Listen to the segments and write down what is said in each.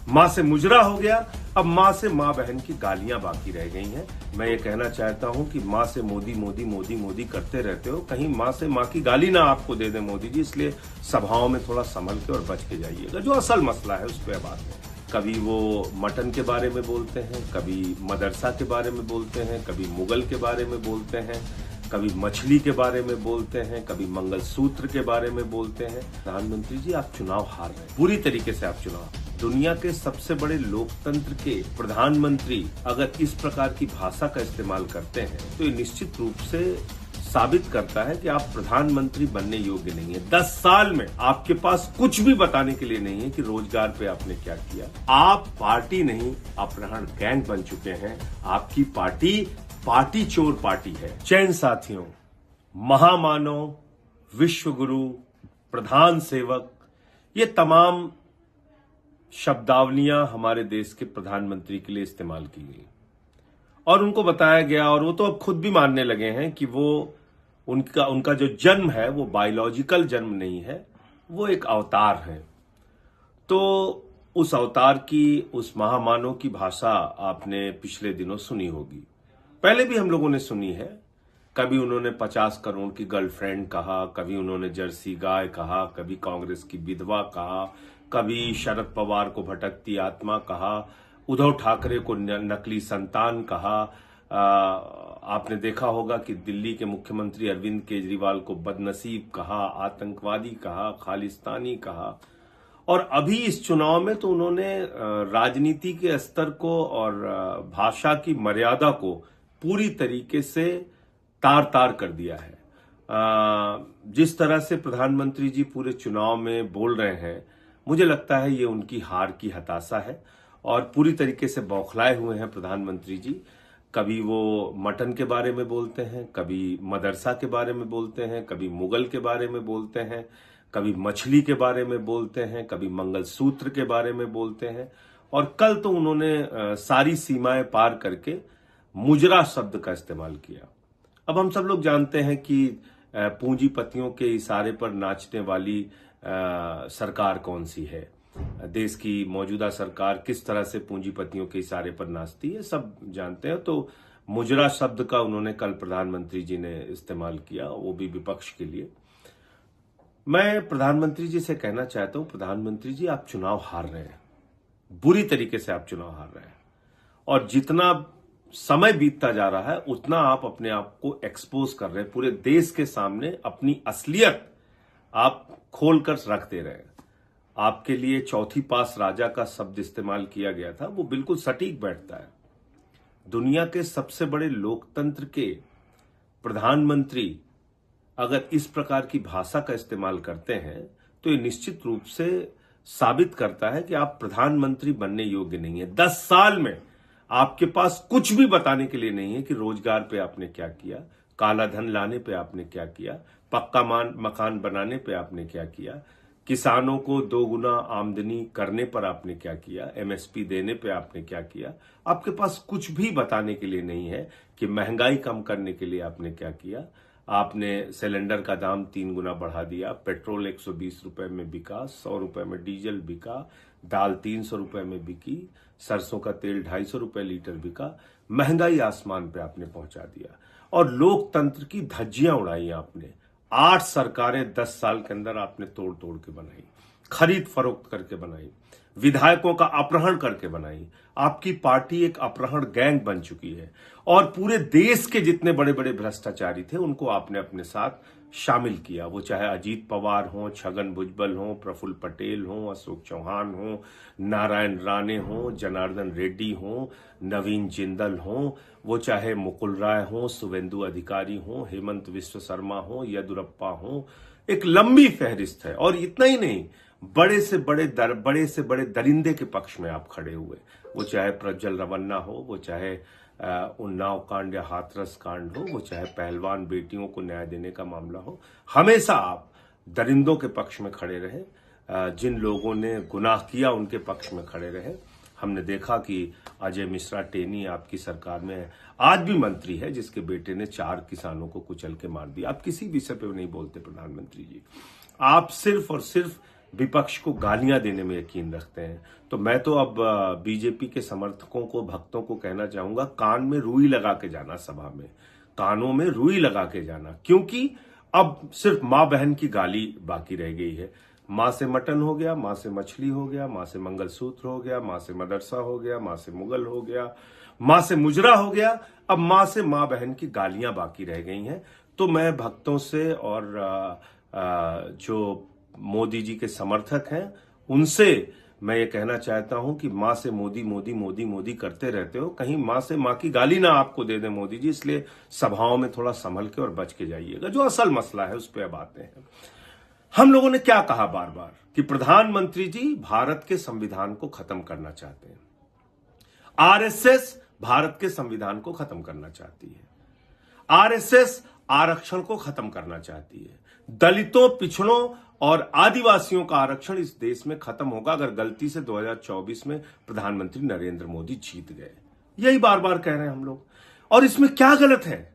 मां से मुजरा हो गया, अब मां से मां बहन की गालियां बाकी रह गई हैं। मैं ये कहना चाहता हूं कि मां से मोदी मोदी मोदी मोदी करते रहते हो, कहीं मां से मां की गाली ना आपको दे दे मोदी जी, इसलिए सभाओं में थोड़ा संभल के और बच के जाइएगा। जो असल मसला है उस पर बात है। कभी वो मटन के बारे में बोलते हैं, कभी मदरसा के बारे में बोलते हैं, कभी मुगल के बारे में बोलते हैं, कभी मछली के बारे में बोलते हैं, कभी मंगलसूत्र के बारे में बोलते हैं। प्रधानमंत्री जी, आप चुनाव हार रहे हैं, बुरी तरीके से आप चुनाव। दुनिया के सबसे बड़े लोकतंत्र के प्रधानमंत्री अगर इस प्रकार की भाषा का इस्तेमाल करते हैं तो ये निश्चित रूप से साबित करता है कि आप प्रधानमंत्री बनने योग्य नहीं है। 10 साल में आपके पास कुछ भी बताने के लिए नहीं है कि रोजगार पे आपने क्या किया। आप पार्टी नहीं, अपहरण गैंग बन चुके हैं। आपकी पार्टी चोर पार्टी है। चैन साथियों, महामानव, विश्वगुरु, प्रधान सेवक, ये तमाम शब्दावलियां हमारे देश के प्रधानमंत्री के लिए इस्तेमाल की गई और उनको बताया गया, और वो तो अब खुद भी मानने लगे हैं कि वो उनका जो जन्म है वो बायोलॉजिकल जन्म नहीं है, वो एक अवतार है। तो उस अवतार की, उस महामानव की भाषा आपने पिछले दिनों सुनी होगी, पहले भी हम लोगों ने सुनी है। कभी उन्होंने 50 करोड़ की गर्लफ्रेंड कहा, कभी उन्होंने जर्सी गाय कहा, कभी कांग्रेस की विधवा कहा, कभी शरद पवार को भटकती आत्मा कहा, उद्धव ठाकरे को नकली संतान कहा। आपने देखा होगा कि दिल्ली के मुख्यमंत्री अरविंद केजरीवाल को बदनसीब कहा, आतंकवादी कहा, खालिस्तानी कहा। और अभी इस चुनाव में तो उन्होंने राजनीति के स्तर को और भाषा की मर्यादा को पूरी तरीके से तार तार कर दिया है। जिस तरह से प्रधानमंत्री जी पूरे चुनाव में बोल रहे हैं, मुझे लगता है ये उनकी हार की हताशा है और पूरी तरीके से बौखलाए हुए हैं प्रधानमंत्री जी। कभी वो मटन के बारे में बोलते हैं, कभी मदरसा के बारे में बोलते हैं, कभी मुगल के बारे में बोलते हैं, कभी मछली के बारे में बोलते हैं, कभी मंगलसूत्र के बारे में बोलते हैं, और कल तो उन्होंने सारी सीमाएं पार करके मुजरा शब्द का इस्तेमाल किया। अब हम सब लोग जानते हैं कि पूंजीपतियों के इशारे पर नाचने वाली सरकार कौन सी है। देश की मौजूदा सरकार किस तरह से पूंजीपतियों के इशारे पर नाचती है, सब जानते हैं। तो मुजरा शब्द का उन्होंने कल प्रधानमंत्री जी ने इस्तेमाल किया, वो भी विपक्ष के लिए। मैं प्रधानमंत्री जी से कहना चाहता हूं, प्रधानमंत्री जी, आप चुनाव हार रहे हैं, बुरी तरीके से आप चुनाव हार रहे हैं, और जितना समय बीतता जा रहा है उतना आप अपने आप को एक्सपोज कर रहे हैं। पूरे देश के सामने अपनी असलियत आप खोलकर रख दे रहे हैं। आपके लिए चौथी पास राजा का शब्द इस्तेमाल किया गया था, वो बिल्कुल सटीक बैठता है। दुनिया के सबसे बड़े लोकतंत्र के प्रधानमंत्री अगर इस प्रकार की भाषा का इस्तेमाल करते हैं तो ये निश्चित रूप से साबित करता है कि आप प्रधानमंत्री बनने योग्य नहीं है। 10 साल में आपके पास कुछ भी बताने के लिए नहीं है कि रोजगार पे आपने क्या किया, काला धन लाने पे आपने क्या किया, पक्का मकान बनाने पे आपने क्या किया, किसानों को 2 गुना आमदनी करने पर आपने क्या किया, एमएसपी देने पे आपने क्या किया। आपके पास कुछ भी बताने के लिए नहीं है कि महंगाई कम करने के लिए आपने क्या किया। आपने सिलेंडर का दाम 3 गुना बढ़ा दिया, पेट्रोल 120 रुपए में बिका, 100 रुपए में डीजल बिका, दाल 300 रुपए में बिकी, सरसों का तेल 250 रुपए लीटर बिका। महंगाई आसमान पे आपने पहुंचा दिया और लोकतंत्र की धज्जियां उड़ाई आपने। 8 सरकारें 10 साल के अंदर आपने तोड़ तोड़ के बनाई, खरीद फरोख्त करके बनाई, विधायकों का अपहरण करके बनाई। आपकी पार्टी एक अपहरण गैंग बन चुकी है और पूरे देश के जितने बड़े बड़े भ्रष्टाचारी थे उनको आपने अपने साथ शामिल किया। वो चाहे अजीत पवार हो, छगन भुजबल हो, प्रफुल्ल पटेल हो, अशोक चौहान हो, नारायण राणे हो, जनार्दन रेड्डी हो, नवीन जिंदल हो, वो चाहे मुकुल राय हो, शुभेंदु अधिकारी हो, हेमंत विश्व शर्मा हो, येदुरप्पा हो। एक लंबी फहरिस्त है। और इतना ही नहीं, बड़े से बड़े दरिंदे के पक्ष में आप खड़े हुए। वो चाहे प्रज्वल रवन्ना हो, वो चाहे उन्नाव कांड या हाथरस कांड हो, वो चाहे पहलवान बेटियों को न्याय देने का मामला हो, हमेशा आप दरिंदों के पक्ष में खड़े रहे। जिन लोगों ने गुनाह किया उनके पक्ष में खड़े रहे। हमने देखा कि अजय मिश्रा टेनी आपकी सरकार में आज भी मंत्री है, जिसके बेटे ने 4 किसानों को कुचल के मार दिया। आप किसी विषय पे नहीं बोलते प्रधानमंत्री जी। आप सिर्फ और सिर्फ विपक्ष को गालियां देने में यकीन रखते हैं। तो मैं तो अब बीजेपी के समर्थकों को, भक्तों को कहना चाहूंगा, कान में रुई लगा के जाना, सभा में कानों में रुई लगा के जाना, क्योंकि अब सिर्फ मां बहन की गाली बाकी रह गई है। मां से मटन हो गया, मां से मछली हो गया, मां से मंगलसूत्र हो गया, मां से मदरसा हो गया, मां से मुगल हो गया, मां से मुजरा हो गया, अब मां से मां बहन की गालियां बाकी रह गई हैं। तो मैं भक्तों से और जो मोदी जी के समर्थक हैं उनसे मैं ये कहना चाहता हूं कि मां से मोदी मोदी मोदी मोदी करते रहते हो, कहीं मां से मां की गाली ना आपको दे दे मोदी जी, इसलिए सभाओं में थोड़ा संभल के और बच के जाइएगा। जो असल मसला है उस पर अब आते हैं। हम लोगों ने क्या कहा बार बार कि प्रधानमंत्री जी भारत के संविधान को खत्म करना चाहते हैं, आरएसएस भारत के संविधान को खत्म करना चाहती है, आरएसएस आरक्षण को खत्म करना चाहती है, दलितों, पिछड़ों और आदिवासियों का आरक्षण इस देश में खत्म होगा अगर गलती से 2024 में प्रधानमंत्री नरेंद्र मोदी जीत गए। यही बार बार कह रहे हैं हम लोग। और इसमें क्या गलत है?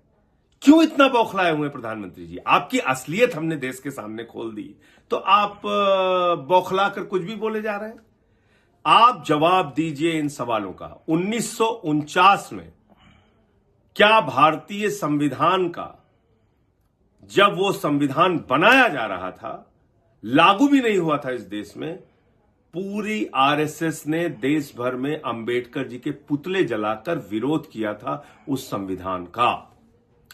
क्यों इतना बौखलाए हुए प्रधानमंत्री जी? आपकी असलियत हमने देश के सामने खोल दी, तो आप बौखला कर कुछ भी बोले जा रहे हैं। आप जवाब दीजिए इन सवालों का। 1949 में क्या भारतीय संविधान का, जब वो संविधान बनाया जा रहा था, लागू भी नहीं हुआ था इस देश में, पूरी आरएसएस ने देश भर में अंबेडकर जी के पुतले जलाकर विरोध किया था उस संविधान का,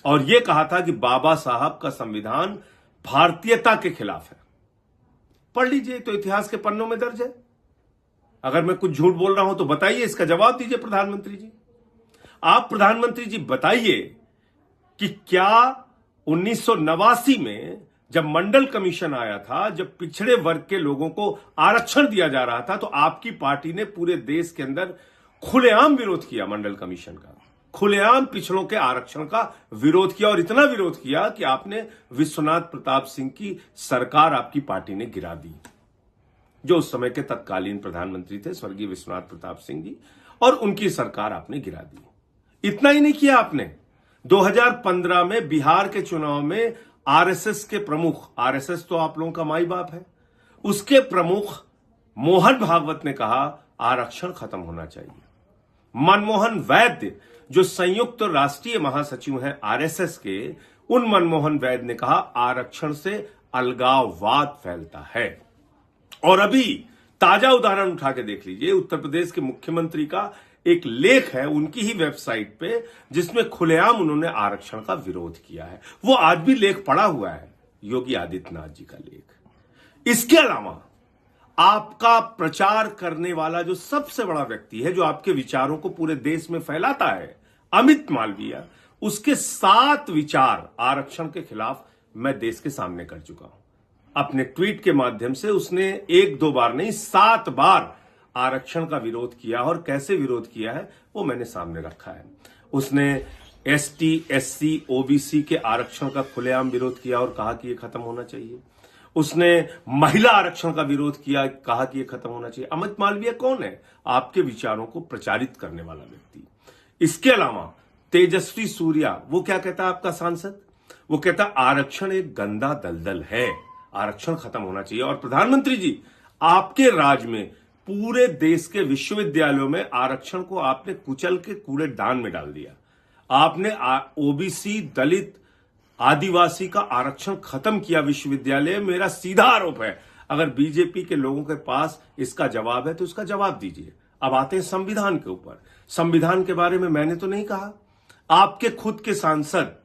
और यह कहा था कि बाबा साहब का संविधान भारतीयता के खिलाफ है। पढ़ लीजिए, तो इतिहास के पन्नों में दर्ज है। अगर मैं कुछ झूठ बोल रहा हूं तो बताइए, इसका जवाब दीजिए प्रधानमंत्री जी। आप प्रधानमंत्री जी बताइए कि क्या 1989 में जब मंडल कमीशन आया था, जब पिछड़े वर्ग के लोगों को आरक्षण दिया जा रहा था, तो आपकी पार्टी ने पूरे देश के अंदर खुलेआम विरोध किया मंडल कमीशन का, खुलेआम पिछड़ों के आरक्षण का विरोध किया, और इतना विरोध किया कि आपने विश्वनाथ प्रताप सिंह की सरकार, आपकी पार्टी ने गिरा दी, जो उस समय के तत्कालीन प्रधानमंत्री थे स्वर्गीय विश्वनाथ प्रताप सिंह जी, और उनकी सरकार आपने गिरा दी। इतना ही नहीं किया आपने, 2015 में बिहार के चुनाव में आरएसएस के प्रमुख, आरएसएस तो आप लोगों का माई बाप है, उसके प्रमुख मोहन भागवत ने कहा आरक्षण खत्म होना चाहिए। मनमोहन वैद्य जो संयुक्त राष्ट्रीय महासचिव हैं आरएसएस के, उन मनमोहन वैद्य ने कहा आरक्षण से अलगाववाद फैलता है। और अभी ताजा उदाहरण उठा के देख लीजिए, उत्तर प्रदेश के मुख्यमंत्री का एक लेख है उनकी ही वेबसाइट पे, जिसमें खुलेआम उन्होंने आरक्षण का विरोध किया है। वो आज भी लेख पड़ा हुआ है, योगी आदित्यनाथ जी का लेख। इसके अलावा आपका प्रचार करने वाला जो सबसे बड़ा व्यक्ति है, जो आपके विचारों को पूरे देश में फैलाता है, अमित मालवीय, उसके 7 विचार आरक्षण के खिलाफ मैं देश के सामने कर चुका हूं। अपने ट्वीट के माध्यम से उसने 1-2 बार नहीं, 7 बार आरक्षण का विरोध किया, और कैसे विरोध किया है वो मैंने सामने रखा है। उसने एसटी, एससी, ओबीसी के आरक्षण का खुलेआम विरोध किया और कहा कि यह खत्म होना चाहिए। उसने महिला आरक्षण का विरोध किया, कहा कि यह खत्म होना चाहिए। अमित मालवीय कौन है? आपके विचारों को प्रचारित करने वाला व्यक्ति। इसके अलावा तेजस्वी सूर्या, वो क्या कहता है आपका सांसद? वो कहता आरक्षण एक गंदा दलदल है, आरक्षण खत्म होना चाहिए। और प्रधानमंत्री जी, आपके राज में पूरे देश के विश्वविद्यालयों में आरक्षण को आपने कुचल के कूड़ेदान में डाल दिया। आपने ओबीसी, दलित, आदिवासी का आरक्षण खत्म किया विश्वविद्यालय। मेरा सीधा आरोप है, अगर बीजेपी के लोगों के पास इसका जवाब है तो इसका जवाब दीजिए। अब आते हैं संविधान के ऊपर। संविधान के बारे में मैंने तो नहीं कहा, आपके खुद के सांसद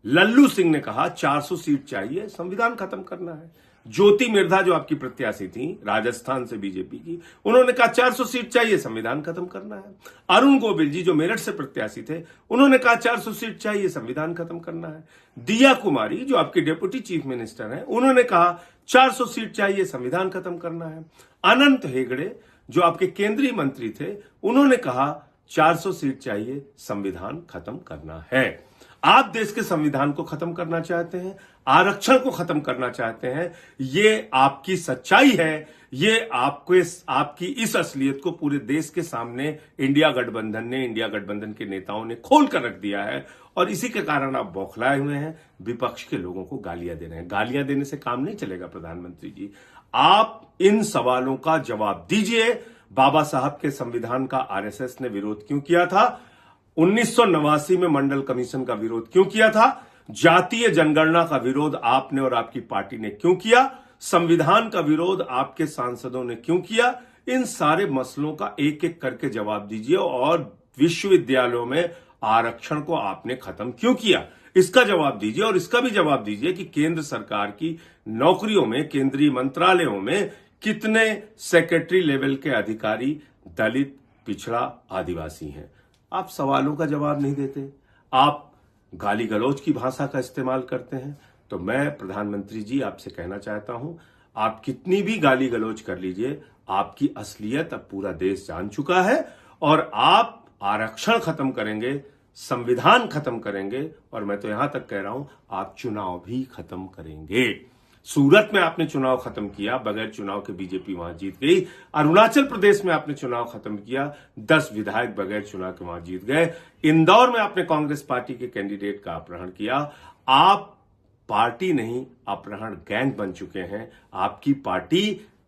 लल्लू सिंह ने कहा 400 सीट चाहिए, संविधान खत्म करना है। ज्योति मिर्धा जो आपकी प्रत्याशी थी राजस्थान से बीजेपी की, उन्होंने कहा 400 सीट चाहिए, संविधान खत्म करना है। अरुण गोविल जी जो मेरठ से प्रत्याशी थे, उन्होंने कहा 400 सीट चाहिए, संविधान खत्म करना है। दिया कुमारी जो आपकी डेप्यूटी चीफ मिनिस्टर हैं, उन्होंने कहा 400 सीट चाहिए, संविधान खत्म करना है। अनंत हेगड़े जो आपके केंद्रीय मंत्री थे, उन्होंने कहा 400 सीट चाहिए, संविधान खत्म करना है। आप देश के संविधान को खत्म करना चाहते हैं, आरक्षण को खत्म करना चाहते हैं। ये आपकी सच्चाई है, ये आपकी इस असलियत को पूरे देश के सामने इंडिया गठबंधन के नेताओं ने खोल कर रख दिया है, और इसी के कारण आप बौखलाए हुए हैं, विपक्ष के लोगों को गालियां दे रहे हैं। गालियां देने से काम नहीं चलेगा प्रधानमंत्री जी। आप इन सवालों का जवाब दीजिए। बाबा साहब के संविधान का आरएसएस ने विरोध क्यों किया था? 1989 में मंडल कमीशन का विरोध क्यों किया था? जातीय जनगणना का विरोध आपने और आपकी पार्टी ने क्यों किया? संविधान का विरोध आपके सांसदों ने क्यों किया? इन सारे मसलों का एक एक करके जवाब दीजिए। और विश्वविद्यालयों में आरक्षण को आपने खत्म क्यों किया, इसका जवाब दीजिए। और इसका भी जवाब दीजिए कि केंद्र सरकार की नौकरियों में, केंद्रीय मंत्रालयों में कितने सेक्रेटरी लेवल के अधिकारी दलित, पिछड़ा, आदिवासी हैं। आप सवालों का जवाब नहीं देते, आप गाली गलौज की भाषा का इस्तेमाल करते हैं। तो मैं प्रधानमंत्री जी आपसे कहना चाहता हूं, आप कितनी भी गाली गलौज कर लीजिए, आपकी असलियत अब पूरा देश जान चुका है। और आप आरक्षण खत्म करेंगे, संविधान खत्म करेंगे, और मैं तो यहां तक कह रहा हूं आप चुनाव भी खत्म करेंगे। सूरत में आपने चुनाव खत्म किया, बगैर चुनाव के बीजेपी वहां जीत गई। अरुणाचल प्रदेश में आपने चुनाव खत्म किया, 10 विधायक बगैर चुनाव के वहां जीत गए। इंदौर में आपने कांग्रेस पार्टी के कैंडिडेट का अपहरण किया। आप पार्टी नहीं, अपहरण गैंग बन चुके हैं। आपकी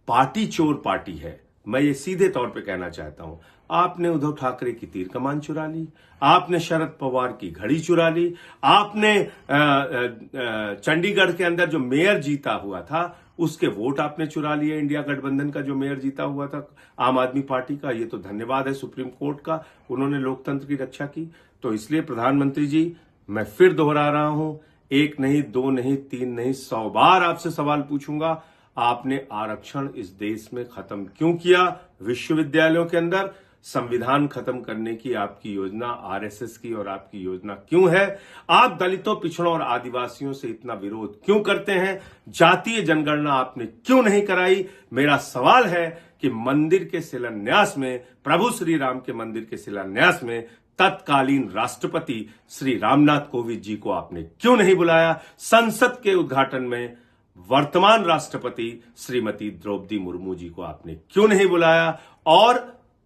पार्टी चोर पार्टी है। मैं ये सीधे तौर पे कहना चाहता हूं। आपने उद्धव ठाकरे की तीर कमान चुरा ली, आपने शरद पवार की घड़ी चुरा ली, आपने चंडीगढ़ के अंदर जो मेयर जीता हुआ था उसके वोट आपने चुरा लिए। इंडिया गठबंधन का जो मेयर जीता हुआ था आम आदमी पार्टी का, ये तो धन्यवाद है सुप्रीम कोर्ट का, उन्होंने लोकतंत्र की रक्षा की। तो इसलिए प्रधानमंत्री जी, मैं फिर दोहरा रहा हूं, 1 नहीं, 2 नहीं, 3 नहीं, 100 बार आपसे सवाल पूछूंगा। आपने आरक्षण इस देश में खत्म क्यों किया? विश्वविद्यालयों के अंदर संविधान खत्म करने की आपकी योजना आरएसएस की और आपकी योजना क्यों है? आप दलितों, पिछड़ों और आदिवासियों से इतना विरोध क्यों करते हैं? जातीय जनगणना आपने क्यों नहीं कराई? मेरा सवाल है कि मंदिर के शिलान्यास में, प्रभु श्री राम के मंदिर के शिलान्यास में तत्कालीन राष्ट्रपति श्री रामनाथ कोविंद जी को आपने क्यों नहीं बुलाया? संसद के उद्घाटन में वर्तमान राष्ट्रपति श्रीमती द्रौपदी मुर्मू जी को आपने क्यों नहीं बुलाया? और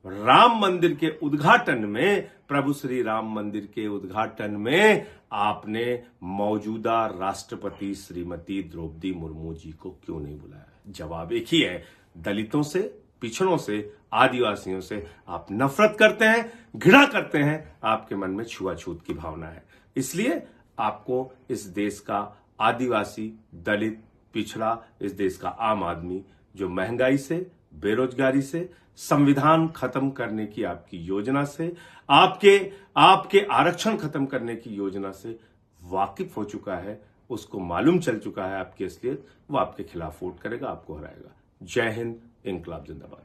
राम मंदिर के उद्घाटन में, प्रभु श्री राम मंदिर के उद्घाटन में आपने मौजूदा राष्ट्रपति श्रीमती द्रौपदी मुर्मू जी को क्यों नहीं बुलाया? जवाब एक ही है, दलितों से, पिछड़ों से, आदिवासियों से आप नफरत करते हैं, घृणा करते हैं, आपके मन में छुआछूत की भावना है। इसलिए आपको इस देश का आदिवासी, दलित, पिछड़ा, इस देश का आम आदमी जो महंगाई से, बेरोजगारी से, संविधान खत्म करने की आपकी योजना से, आपके आरक्षण खत्म करने की योजना से वाकिफ हो चुका है, उसको मालूम चल चुका है आपकी असलियत, वो आपके खिलाफ वोट करेगा, आपको हराएगा। जय हिंद, इंकलाब जिंदाबाद।